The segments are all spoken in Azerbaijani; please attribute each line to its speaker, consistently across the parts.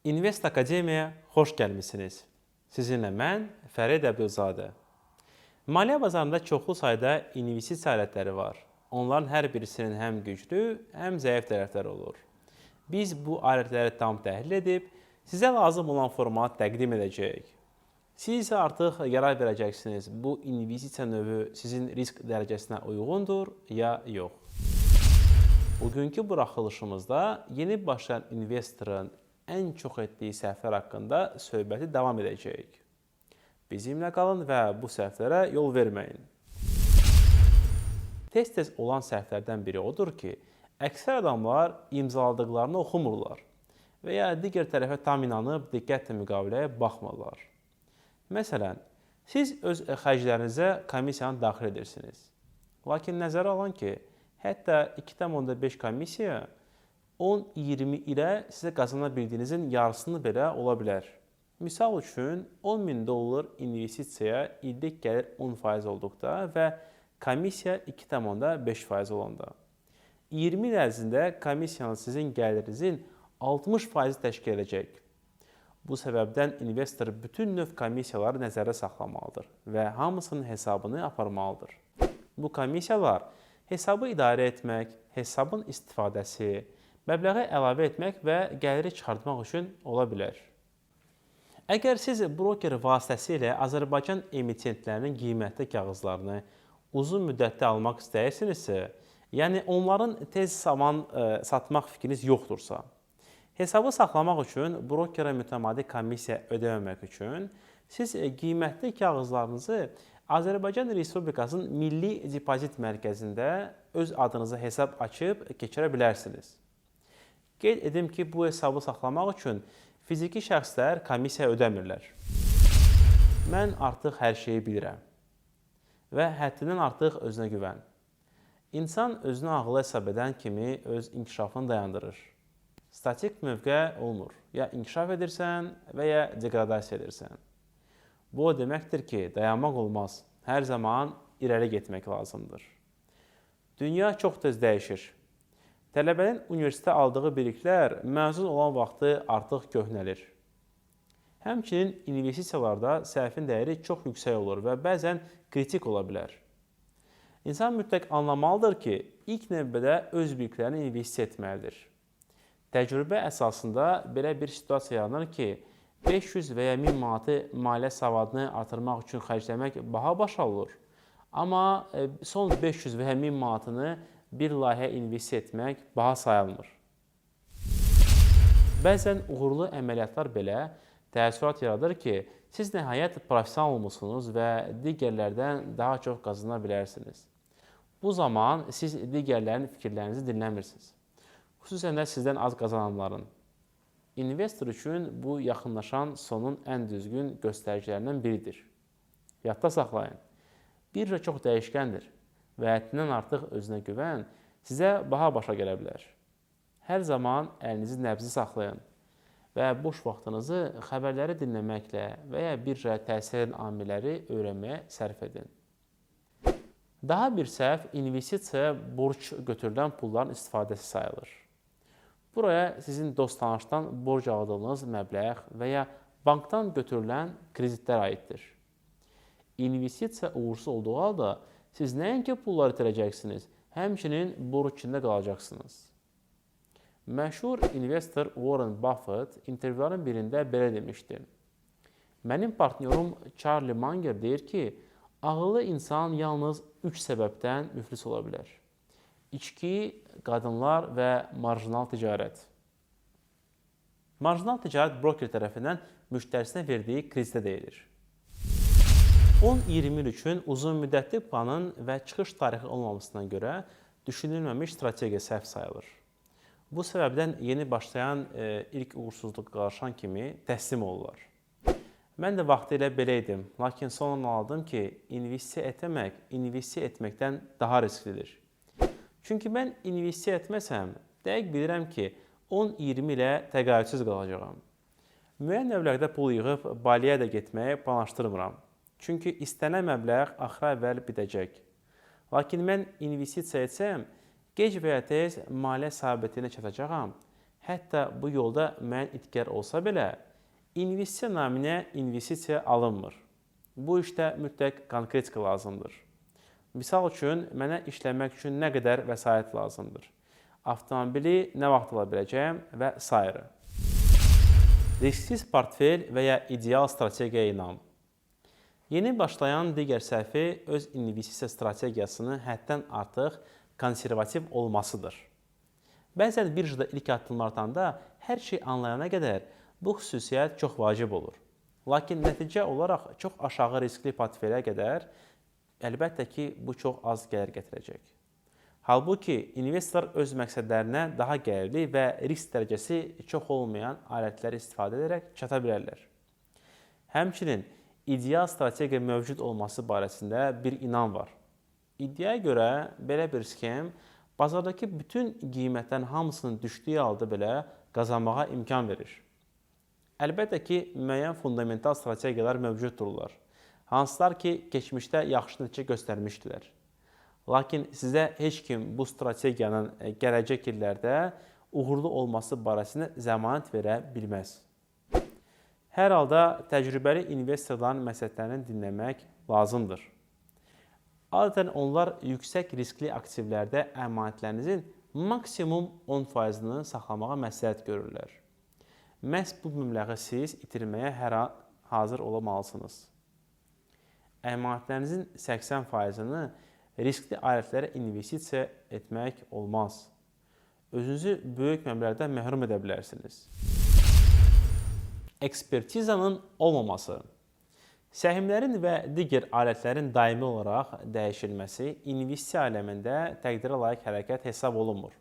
Speaker 1: İnvest Akademiyaya xoş gəlmisiniz. Sizinlə mən Fərid Əbdülzadə. Maliyyə bazarında çoxlu sayda investisiya alətləri var. Onların hər birisinin həm güclü, həm zəif tərəfləri olur. Biz bu alətləri tam təhlil edib, sizə lazım olan formatı təqdim edəcəyik. Siz isə artıq qərar verəcəksiniz, bu investisiya növü sizin risk dərəcəsinə uyğundur ya yox. Bugünkü buraxılışımızda yeni başlayan investorun ən çox etdiyi səhvlər haqqında söhbəti davam edəcəyik. Bizimlə qalın və bu səhvlərə yol verməyin. Tez-tez olan səhvlərdən biri odur ki, əksər adamlar imzaladıqlarını oxumurlar və ya digər tərəfə tam inanıb diqqətlə müqaviləyə baxmırlar. Məsələn, siz öz xərclərinizə komissiyanı daxil edirsiniz. Lakin nəzərə alın ki, hətta 2,5 komissiya 10-20 ilə sizə qazana bildiyinizin yarısını belə ola bilər. Misal üçün, $10.000 investisiyaya illik gəlir 10% olduqda və komissiya 2,5% olanda. 20 il ərzində komissiyanın sizin gəlirinizin 60% təşkil edəcək. Bu səbəbdən investor bütün növ komissiyaları nəzərdə saxlamalıdır və hamısının hesabını aparmalıdır. Bu komissiyalar hesabı idarə etmək, hesabın istifadəsi, məbləği əlavə etmək və gəliri çıxartmaq üçün ola bilər. Əgər siz broker vasitəsilə Azərbaycan emitentlərinin qiymətli kağızlarını uzun müddətli almaq istəyirsinizsə, yəni onların tez zaman satmaq fikriniz yoxdursa, hesabı saxlamaq üçün brokerə mütəmadi komissiya ödəməmək üçün siz qiymətli kağızlarınızı Azərbaycan Respublikasının Milli Depozit Mərkəzində öz adınıza hesab açıb keçirə bilərsiniz. Qeyd edim ki, bu hesabı saxlamaq üçün fiziki şəxslər komissiya ödəmirlər. Mən artıq hər şeyi bilirəm və həddindən artıq özünə güvən. İnsan özünü ağıllı hesab edən kimi öz inkişafını dayandırır. Statik mövqe olmur. Ya inkişaf edirsən və ya degradasiya edirsən. Bu o deməkdir ki, dayanmaq olmaz. Hər zaman irəli getmək lazımdır. Dünya çox tez dəyişir. Tələbənin universitetə aldığı biliklər məzun olan vaxtı artıq köhnəlir. Həmçinin investisiyalarda səhvin dəyəri çox yüksək olur və bəzən kritik ola bilər. İnsan mütləq anlamalıdır ki, ilk növbədə öz biliklərini investisiya etməlidir. Təcrübə əsasında belə bir situasiya yaranır ki, 500 və ya 1000 manatı maliyyə savadını artırmaq üçün xərcləmək baha başa olur. Amma son 500 və ya 1000 manatını bir layihəyə investisiya etmək baha sayılmır. Bəzən uğurlu əməliyyatlar belə təəssürat yaradır ki, siz nəhayət professional olmusunuz və digərlərdən daha çox qazana bilərsiniz. Bu zaman siz digərlərin fikirlərinizi dinləmirsiniz. Xüsusən də sizdən az qazananların. İnvestor üçün bu yaxınlaşan sonun ən düzgün göstəricilərindən biridir. Yadda saxlayın. Birja çox dəyişkəndir və həddindən artıq özünə güvən sizə baha başa gələ bilər. Hər zaman əlinizi nəbzi saxlayın və boş vaxtınızı xəbərləri dinləməklə və ya birjaya təsir edən amilləri öyrənməyə sərf edin. Daha bir səhv investisiyaya borc götürülən pulların istifadəsi sayılır. Buraya sizin dost-tanışdan borc aldığınız məbləğ və ya bankdan götürülən kreditlər aiddir. İnvestisiya uğursuz olduğu halda siz nəinki pulları itirəcəksiniz, həmçinin borc içində qalacaqsınız. Məşhur investor Warren Buffett intervyuların birində belə demişdi. Mənim partnyorum Charlie Munger deyir ki, ağıllı insan yalnız 3 səbəbdən müflis ola bilər. İçki, qadınlar və marjinal ticarət. Marjinal ticarət broker tərəfindən müştərisinə verdiyi kreditə deyilir. 10-20 il üçün uzun müddətli planın və çıxış tarixi olmamasından görə düşünülməmiş strategiya səhv sayılır. Bu səbəbdən yeni başlayan ilk uğursuzluq qarşılan kimi təslim olurlar. Mən də vaxtilə belə idim, lakin sonra anladım ki, investisiya etməkdən daha risklidir. Çünki mən investisiya etməsəm, dəqiq bilirəm ki, 10-20 ilə təqaüdsüz qalacağam. Müəyyən məbləğdə pul yığıb Baliyə də getməyi planlaşdırmıram. Çünki istənilən məbləğ axıra əvvəl bitəcək. Lakin mən investisiya etsəm, gec və ya tez maliyyə sabitliyinə çatacağam. Hətta bu yolda müəyyən itkar olsa belə, investisiya naminə investisiya alınmır. Bu işdə mütləq konkretika lazımdır. Misal üçün, mənə işləmək üçün nə qədər vəsait lazımdır? Avtomobili nə vaxt ala biləcəyim və s. Risksiz portfel və ya ideal strategiyaya inam. Yeni başlayan digər səhvi öz investisiya strategiyasını həddən artıq konservativ olmasıdır. Bəzən birjada ilk addımlar atanda hər şey anlayana qədər bu xüsusiyyət çox vacib olur. Lakin nəticə olaraq çox aşağı riskli portfelə qədər əlbəttə ki, bu çox az gəlir gətirəcək. Halbuki, investor öz məqsədlərinə daha gəlirli və risk dərəcəsi çox olmayan alətləri istifadə edərək çata bilərlər. Həmçinin, ideal strategiya mövcud olması barəsində bir inam var. İddiaya görə, belə bir skem bazardakı bütün qiymətlərin hamısının düşdüyü halda belə qazanmağa imkan verir. Əlbəttə ki, müəyyən fundamental strategiyalar mövcuddurlar, hansılar ki, keçmişdə yaxşı nəticə göstərmişdilər. Lakin sizə heç kim bu strategiyanın gələcək illərdə uğurlu olması barəsində zəmanət verə bilməz. Hər halda təcrübəli investorların məsləhətlərini dinləmək lazımdır. Adətən onlar yüksək riskli aktivlərdə əmanətlərinizin maksimum 10%-ni saxlamağa məsləhət görürlər. Məhz bu məbləği siz itirməyə hər an hazır olmalısınız. Əmanətlərinizin 80%-ni riskli alətlərə investisiya etmək olmaz. Özünüzü böyük məbləğdə məhrum edə bilərsiniz. Ekspertizanın olmaması. Səhmlərin və digər alətlərin daimi olaraq dəyişilməsi investisiya aləmində təqdirə layiq hərəkət hesab olunmur.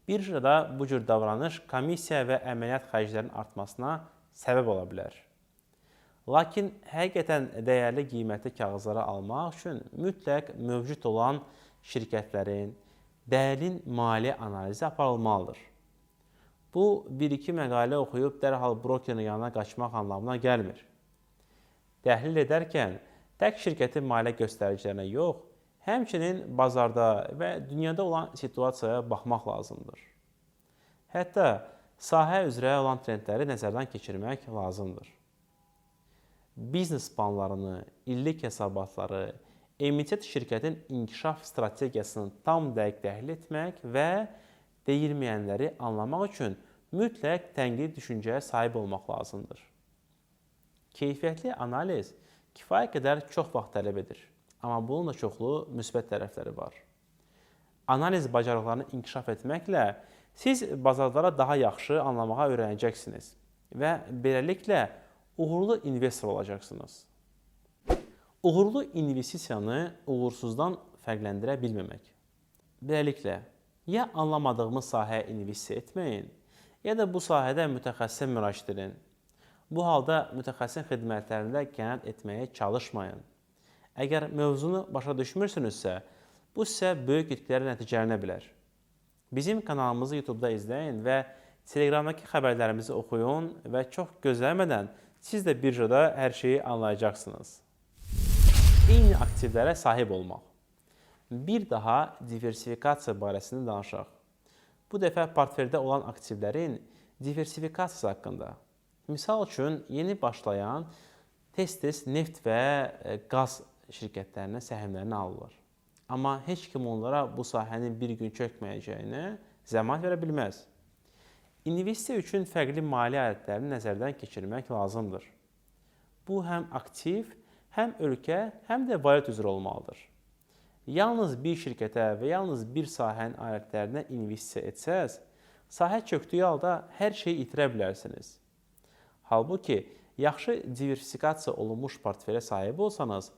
Speaker 1: Birjada bu cür davranış komissiya və əməliyyat xərclərinin artmasına səbəb ola bilər. Lakin həqiqətən dəyərli qiymətli kağızları almaq üçün mütləq mövcud olan şirkətlərin, dəyərin maliyyə analizi aparılmalıdır. Bu, bir-iki məqalə oxuyub dərhal brokerin yanına qaçmaq anlamına gəlmir. Təhlil edərkən tək şirkətin maliyyə göstəricilərinə yox, həmçinin bazarda və dünyada olan situasiyaya baxmaq lazımdır. Hətta sahə üzrə olan trendləri nəzərdən keçirmək lazımdır. Biznes planlarını, illik hesabatları, emitent şirkətin inkişaf strategiyasını tam dəqiq təhlil etmək və deyilməyənləri anlamaq üçün mütləq tənqidi düşüncəyə sahib olmaq lazımdır. Keyfiyyətli analiz kifayət qədər çox vaxt tələb edir, amma bunun da çoxlu müsbət tərəfləri var. Analiz bacarıqlarını inkişaf etməklə siz bazarlara daha yaxşı anlamağa öyrənəcəksiniz və beləliklə uğurlu investor olacaqsınız. Uğurlu investisiyanı uğursuzdan fərqləndirə bilməmək. Beləliklə, ya anlamadığımız sahəyə investisiya etməyin, ya da bu sahədə mütəxəssisə müraciət edin. Bu halda mütəxəssisin xidmətlərində qənaət etməyə çalışmayın. Əgər mövzunu başa düşmürsünüzsə, bu sizə böyük itkilər nəticələnə bilər. Bizim kanalımızı YouTube-da izləyin və Telegramdakı xəbərlərimizi oxuyun və çox gözləmədən siz də birjada hər şeyi anlayacaqsınız. Eyni aktivlərə sahib olmaq. Bir daha diversifikasiya barəsində danışaq. Bu dəfə portfeldə olan aktivlərin diversifikasiyası haqqında. Misal üçün, yeni başlayan tez-tez neft və qaz şirkətlərinə səhmlərini alırlar. Amma heç kim onlara bu sahənin bir gün çökməyəcəyini zəmanət verə bilməz. İnvestisiya üçün fərqli maliyyə alətlərini nəzərdən keçirmək lazımdır. Bu həm aktiv, həm ölkə, həm də valyuta üzrə olmalıdır. Yalnız bir şirkətə və yalnız bir sahənin alətlərinə investisiya etsəz, sahə çöktüyü halda hər şeyi itirə bilərsiniz. Halbuki, yaxşı diversifikasiya olunmuş portfelə sahib olsanız,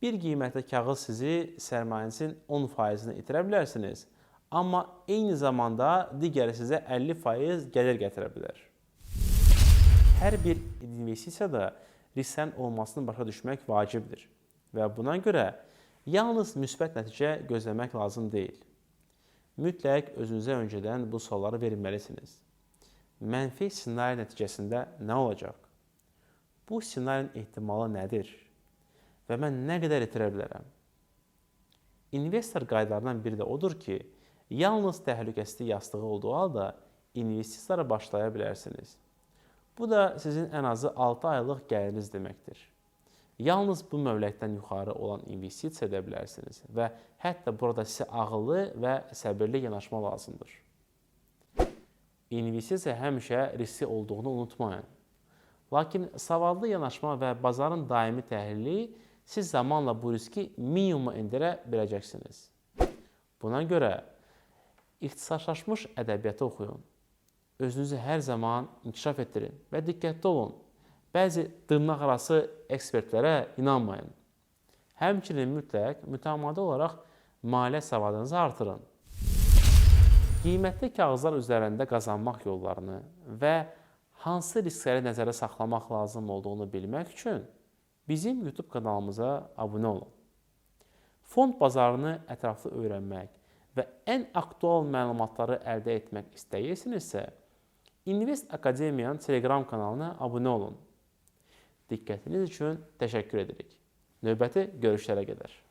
Speaker 1: bir qiymətli kağız sizi sərmayənizin 10%-ni itirə bilərsiniz. Amma eyni zamanda digəri sizə 50% gəlir gətirə bilər. Hər bir investisiyada risklərin olmasını başa düşmək vacibdir və buna görə yalnız müsbət nəticə gözləmək lazım deyil. Mütləq özünüzə öncədən bu sualları verməlisiniz. Mənfi ssenari nəticəsində nə olacaq? Bu ssenarinin ehtimalı nədir? Və mən nə qədər itirə bilərəm? İnvestor qaydalarından biri də odur ki, yalnız təhlükəsizlik yastığı olduğu halda investisiyaya başlaya bilərsiniz. Bu da sizin ən azı 6 aylıq gəliriniz deməkdir. Yalnız bu məbləğdən yuxarı olan investisiya edə bilərsiniz və hətta burada sizə ağıllı və səbirli yanaşma lazımdır. İnvestisiya həmişə riskli olduğunu unutmayın. Lakin savadlı yanaşma və bazarın daimi təhlili siz zamanla bu riski minimuma endirə biləcəksiniz. Buna görə ixtisaslaşmış ədəbiyyatı oxuyun. Özünüzü hər zaman inkişaf etdirin və diqqətli olun. Bəzi dırnaqarası ekspertlərə inanmayın. Həmçinin mütləq mütəmadi olaraq maliyyə savadınızı artırın. Qiymətli kağızlar üzərində qazanmaq yollarını və hansı riskləri nəzərə saxlamaq lazım olduğunu bilmək üçün bizim YouTube kanalımıza abunə olun. Fond bazarını ətraflı öyrənmək və ən aktual məlumatları əldə etmək istəyirsinizsə, Invest Akademiyanın Telegram kanalına abunə olun. Diqqətiniz üçün təşəkkür edirik. Növbəti görüşlərə qədər.